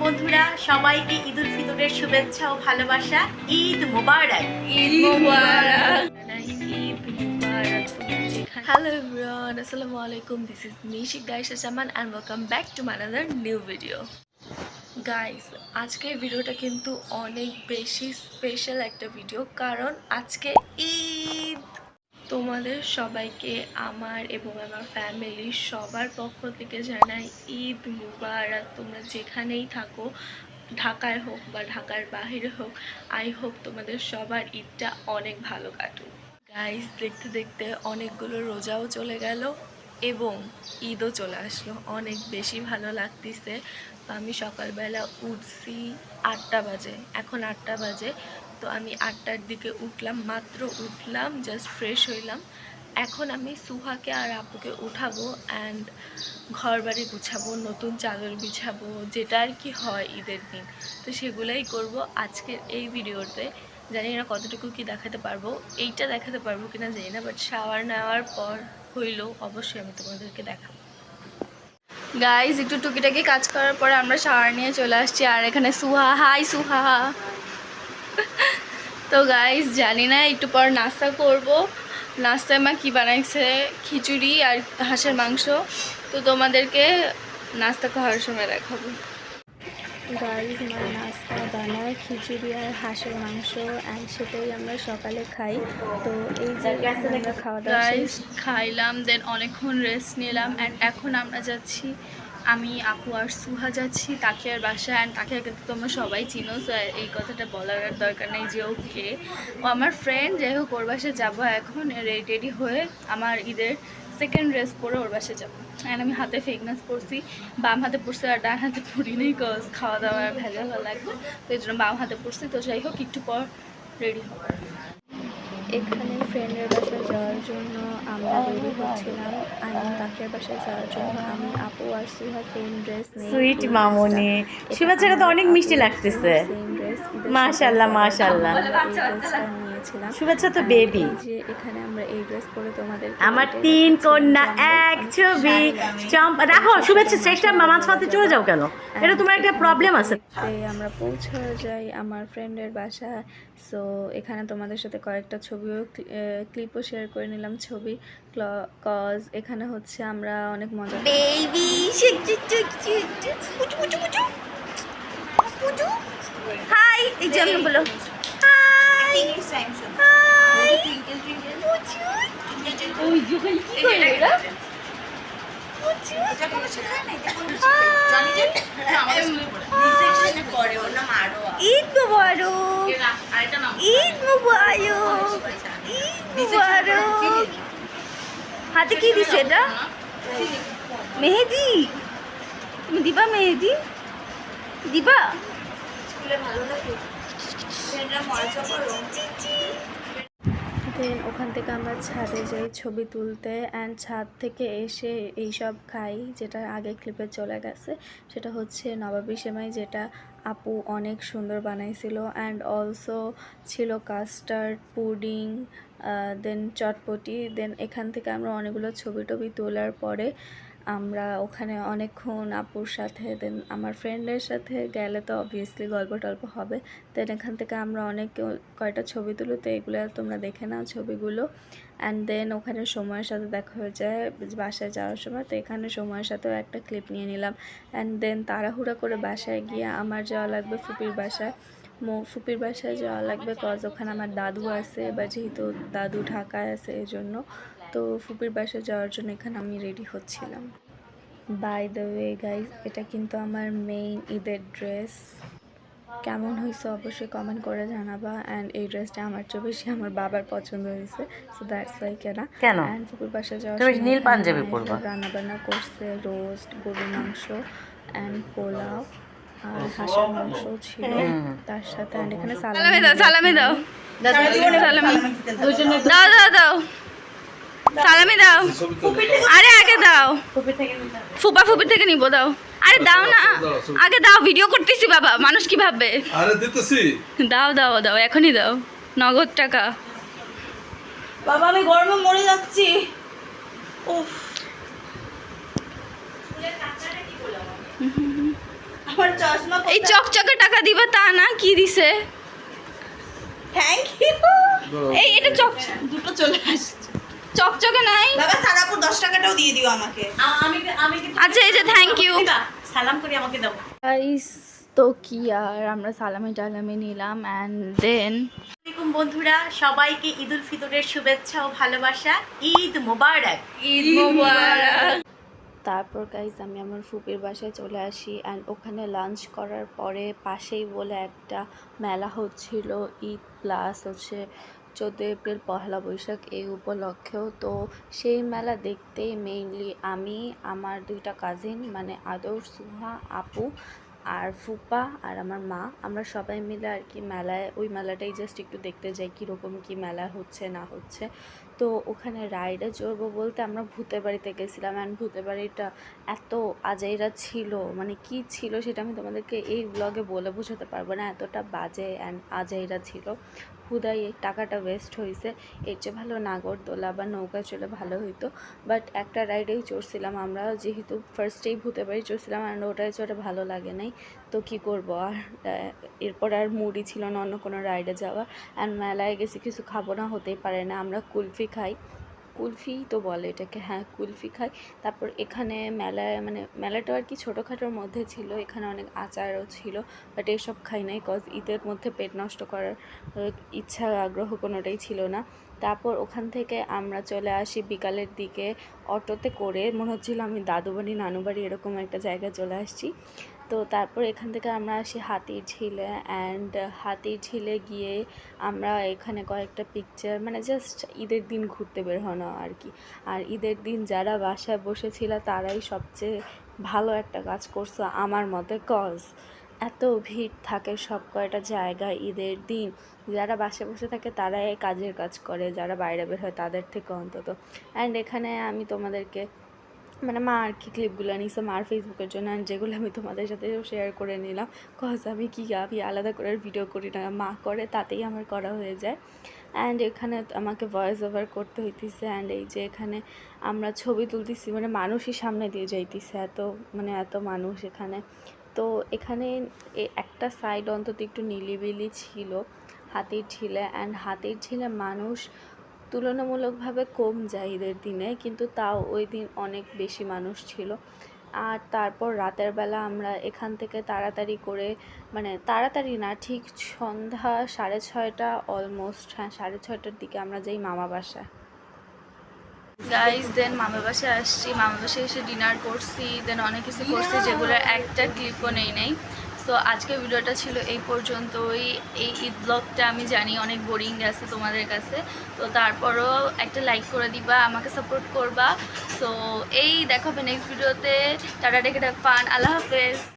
বন্ধুরা, সবাইকে ঈদ উল ফিতরের শুভেচ্ছা ও ভালোবাসা। ঈদ মোবারক। ঈদ মোবারক। ঈদ মোবারক। Hello everyone, assalamu alaikum. This is Nishi Gaisha Shaman and welcome back to my another new video. Guys, আজকের ভিডিওটা কিন্তু অনেক বেশি স্পেশাল একটা ভিডিও, কারণ আজকে ঈদ। তোমাদের সবাইকে আমার এবং আমার ফ্যামিলির সবার পক্ষ থেকে জানাই ঈদ মুবারক। তোমরা যেখানেই থাকো, ঢাকায় হোক বা ঢাকার বাইরে হোক, আই হোপ তোমাদের সবার ঈদটা অনেক ভালো কাটুক। গাইস, দেখতে দেখতে অনেকগুলো রোজাও চলে গেল এবং ঈদও চলে আসলো। অনেক বেশি ভালো লাগতেছে। তো আমি সকালবেলা উঠছি 8টা বাজে, এখন 8টা বাজে। তো আমি 8টার দিকে উঠলাম, মাত্র উঠলাম, জাস্ট ফ্রেশ হইলাম। এখন আমি সুহাকে আর আপুকে উঠাবো অ্যান্ড ঘর বাড়ি গুছাবো, নতুন চাদর বিছাবো, যেটা আর কি হয় ঈদের দিন। তো সেগুলাই করব আজকের এই ভিডিওতে। জানি না কতটুকু কি দেখাতে পারবো, এইটা দেখাতে পারবো কিনা জানি না, বাট শাওয়ার নেওয়ার পর হইলেও অবশ্যই আমি তোমাদেরকে দেখাবো। গাইজ, একটু টুকিটাকি কাজ করার পরে আমরা শাওয়ার নিয়ে চলে আসছি। আর এখানে সুহা, হাই সুহা। তো গাইজ, জানি না একটু পর নাস্তা করব। নাস্তায় মা কী বানাইছে, খিচুড়ি আর হাঁসের মাংস। তো তোমাদেরকে নাস্তা খাওয়ার সময় দেখাবো। গাইজ, মা নাস্তা বানায় খিচুড়ি আর হাঁসের মাংস, অ্যান্ড সেটাই আমরা সকালে খাই। তো এই যে আমরা খাওয়া দাওয়া গাইজ খাইলাম, দেন অনেকক্ষণ রেস্ট নিলাম অ্যান্ড এখন আমরা যাচ্ছি, আমি আপু আর সুহা যাচ্ছি তাকিয়ার বাসায়। অ্যান্ড তাকিয়া কিন্তু তোমরা সবাই চিনো, তো এই কথাটা বলার আর দরকার নেই যে ওকে, ও আমার ফ্রেন্ড। যাই হোক, ওর বাসায় যাবো এখন রেডি হয়ে, আমার ঈদের সেকেন্ড ড্রেস পরে ওর বাসায় যাবো। অ্যান্ড আমি হাতে ফেকনেস পরছি, বাম হাতে পরছি আর ডান হাতে পরি নেই, কজ খাওয়া দাওয়ার ভেজাল লাগবে, তো এই জন্য বাম হাতে পরছি। তো যাই হোক, একটু পর রেডি হবো। এখানে ফ্রেন্ডের বাসায় যাওয়ার জন্য আমরা রেডি হচ্ছিলাম। আই মিন তাকিয়ার বাসায় যাওয়ার জন্য আমি, আপু আর সুহা সেম ড্রেস নেই। সুইট মামুনি, শুভেচ্ছাটা তো অনেক মিষ্টি লাগতেছে। সেম ড্রেস, মাশাআল্লাহ মাশাআল্লাহ, নিয়েছিলাম। শুভেচ্ছা তো বেবি। যে এখানে আমরা এই ড্রেস পরে তোমাদের আমার 3 কন্যা এক ছবি। রাখো শুভেচ্ছা শ্রেষ্ঠা, মামাজ ফাতে চলে যাও কেন? এটা তোমার একটা প্রবলেম আছে। আমরা পৌঁছে যাই আমার ফ্রেন্ডের বাসায়। সো এখানে তোমাদের সাথে কয়েকটা ছবিও ক্লিপও শেয়ার করে নিলাম, ছবি, কজ এখানে হচ্ছে আমরা অনেক মজা বেবি হাই, এই যে আমি বলো হাই হাই। ওই যে কি করে এরা ঈদ মুবারক, ঈদ মুবারক, ঈদ মুবারক। হাতে কি দিছে এটা? মেহেদি। তুমি দিবা মেহেদি? দিবা? দেন ওখান থেকে আমরা ছাদে যাই ছবি তুলতে, অ্যান্ড ছাদ থেকে এসে এইসব খাই, যেটা আগে ক্লিপে চলে গেছে। সেটা হচ্ছে নবাবী সেমাই, যেটা আপু অনেক সুন্দর বানাইছিল। অ্যান্ড অলসো ছিল কাস্টার্ড পুডিং, দেন চটপটি। দেন এখান থেকে আমরা অনেকগুলো ছবি টবি তোলার পরে আমরা ওখানে অনেকক্ষণ আপুর সাথে, দেন আমার ফ্রেন্ডের সাথে গেলে তো অবভিয়াসলি গল্প টল্প হবে। দেন এখান থেকে আমরা অনেক কয়টা ছবি তুলি, তো এগুলো তোমরা দেখে নাও ছবিগুলো। অ্যান্ড দেন ওখানে সময়ের সাথে দেখা হয়ে যায় বাসায় যাওয়ার সময়। তো এখানে সময়ের সাথেও একটা ক্লিপ নিয়ে নিলাম। অ্যান্ড দেন তাড়াহুড়া করে বাসায় গিয়ে আমার যাওয়া লাগবে ফুপির বাসায়। ফুপির বাসায় যাওয়া লাগবে, কজ ওখানে আমার দাদু আছে, বা যেহেতু দাদু ঢাকায় আছে এই জন্য। তো ফুপির বাসায় যাওয়ার জন্য এখানে আমি রেডি হচ্ছিলাম। বাই দ্য ওয়ে গাইজ, এটা কিন্তু আমার মেইন ঈদের ড্রেস। কেমন হয়েছে অবশ্যই কমেন্ট করে জানাবা। অ্যান্ড এই ড্রেসটা আমার চেয়ে বেশি আমার বাবার পছন্দ হয়েছে, সো দ্যাটস ওয়াই কেনা। কেন? অ্যান্ড ফুপির বাসায় যাওয়ার তুমি সময় নীল পাঞ্জাবি পরবা। রান্নাবান্না করছে, রোস্ট, গরুর মাংস অ্যান্ড পোলাও আর হাঁসের মাংস ছিল তার সাথে। অ্যান্ড এখানে সালামি দাও, সালামি দাও, সালামি দাও, দাও দাও, সালামি দাও। আরে আগে দাও, ফুপা ফুপির থেকে নিবো, দাও। আরে দাও না, আগে দাও, ভিডিও করতেছি বাবা, মানুষ কি ভাববে? আরে দিতেছি, দাও দাও দাও, এখনই দাও, নগদ টাকা। বাবা আমি গরমে মরে যাচ্ছি। উফ, আমার চশমা এই চকচকে টাকা দিবা তা না, কি দিছে? Thank you. এই এটা চক দুটো চলে আসছে চকচকে নাই। বাবা সারাপুর 10 টাকাটাও দিয়ে দিও আমাকে। আমি আমি আচ্ছা এই যে থ্যাংক ইউ। সালাম করে আমাকে দাও। গাইস তো কি আর আমরা সালামি টালামি নিলাম অ্যান্ড দেন আসসালামাইকুম বন্ধুরা, সবাইকে ঈদ উল ফিতরের শুভেচ্ছা ও ভালোবাসা। ঈদ মোবারক। ঈদ মোবারক। তারপর গাইস আমি আমার ফুপির বাসায় চলে আসি অ্যান্ড ওখানে লাঞ্চ করার পরে পাশেই বলে একটা মেলা হচ্ছিল ঈদ প্লাস হচ্ছে 14 এপ্রিল পহেলা বৈশাখ এই উপলক্ষেও। তো সেই মেলা দেখতেই মেইনলি আমি, আমার 2টা কাজিন মানে আদর্শ, সুহা, আপু আর ফুপা আর আমার মা, আমরা সবাই মিলে আর কি মেলায়, ওই মেলাটাই জাস্ট একটু দেখতে যাই কীরকম কী মেলা হচ্ছে না হচ্ছে। তো ওখানে রাইডে চড়বো বলতে আমরা ভূতের বাড়িতে গেছিলাম অ্যান্ড ভূতের বাড়িটা এত আজাইরা ছিল, মানে কি ছিল সেটা আমি তোমাদেরকে এই ব্লগে বলে বোঝাতে পারবো না, এতটা বাজে অ্যান্ড আজাইরা ছিল। হুদাই এই টাকাটা ওয়েস্ট হয়েছে, এর চেয়ে ভালো নাগরদোলা বা নৌকায় চলে ভালো হইতো। বাট একটা রাইডেই চড়ছিলাম আমরা, যেহেতু ফার্স্টেই ভূতের বাড়ি চড়ছিলাম অ্যান্ড ওটাই চড়ে ভালো লাগে নাই, তো কি করব আর। এরপর আর মুডই ছিল না অন্য কোনো রাইডে যাওয়া অ্যান্ড মেলায় গেছি, কিছু খাবো না হতেই পারে না। আমরা কুলফি খাই, কুলফি তো বলে এটাকে, হ্যাঁ কুলফি খাই। তারপর এখানে মেলায় মানে মেলাটা আর কি ছোটোখাটোর মধ্যে ছিল, এখানে অনেক আচারও ছিল, বাট এইসব খাই নাই কজ ঈদের মধ্যে পেট নষ্ট করার ইচ্ছা আগ্রহ কোনোটাই ছিল না। তারপর ওখান থেকে আমরা চলে আসি বিকালের দিকে অটোতে করে, মনে হচ্ছিলো আমি দাদু বাড়ি নানু বাড়ি এরকম একটা জায়গায় চলে আসছি। তো তারপর এখান থেকে আমরা আসি হাতির ঝিলে অ্যান্ড হাতির ঝিলে গিয়ে আমরা এখানে কয়েকটা পিকচার, মানে জাস্ট ঈদের দিন ঘুরতে বের হনো আর কি। আর ঈদের দিন যারা বাসায় বসেছিল তারাই সবচেয়ে ভালো একটা কাজ করছো আমার মতে, কজ এত ভিড় থাকে সব কয়টা জায়গায় ঈদের দিন, যারা বাসায় বসে থাকে তারাই কাজের কাজ করে, যারা বাইরে বের হয় তাদের থেকে অন্তত। অ্যান্ড এখানে আমি তোমাদেরকে মানে মা আর কি ক্লিপগুলো নিছে মার ফেসবুকের জন্য, আর যেগুলো আমি তোমাদের সাথে শেয়ার করে নিলাম, কজ আমি আলাদা করে ভিডিও করি না, মা করে তাতেই আমার করা হয়ে যায়। অ্যান্ড এখানে আমাকে ভয়েস ওভার করতে হইতেছে অ্যান্ড এই যে এখানে আমরা ছবি তুলতেছি, মানে মানুষই সামনে দিয়ে যাইতেছে, এত মানুষ এখানে। তো এখানে একটা সাইড অন্তত একটু নিলিবিলি ছিল হাতির ঝিলে, অ্যান্ড হাতির ঝিলে মানুষ তুলনামূলকভাবে কম যায় ঈদের দিনে, কিন্তু তাও ওই দিন অনেক বেশি মানুষ ছিল। আর তারপর রাতের বেলা আমরা এখান থেকে তাড়াতাড়ি করে, মানে তাড়াতাড়ি না, ঠিক সন্ধ্যা 6:30 অলমোস্ট, হ্যাঁ 6:30টার দিকে আমরা যাই মামা বাসায়। গাইজ দেন মামা বাসায় আসছি, মামা বাসায় এসে ডিনার করছি, দেন অনেক কিছু করছি যেগুলোর একটা ক্লিপও নেই। সো আজকের ভিডিওটা ছিল এই পর্যন্তই। এই ঈদ ব্লগটা আমি জানি অনেক বোরিং গেছে তোমাদের কাছে, তো তারপরও একটা লাইক করে দিবা, আমাকে সাপোর্ট করবা। সো এই দেখাবে নেক্সট ভিডিওতে। টাটা টেকে ফান, আল্লাহ হাফেজ।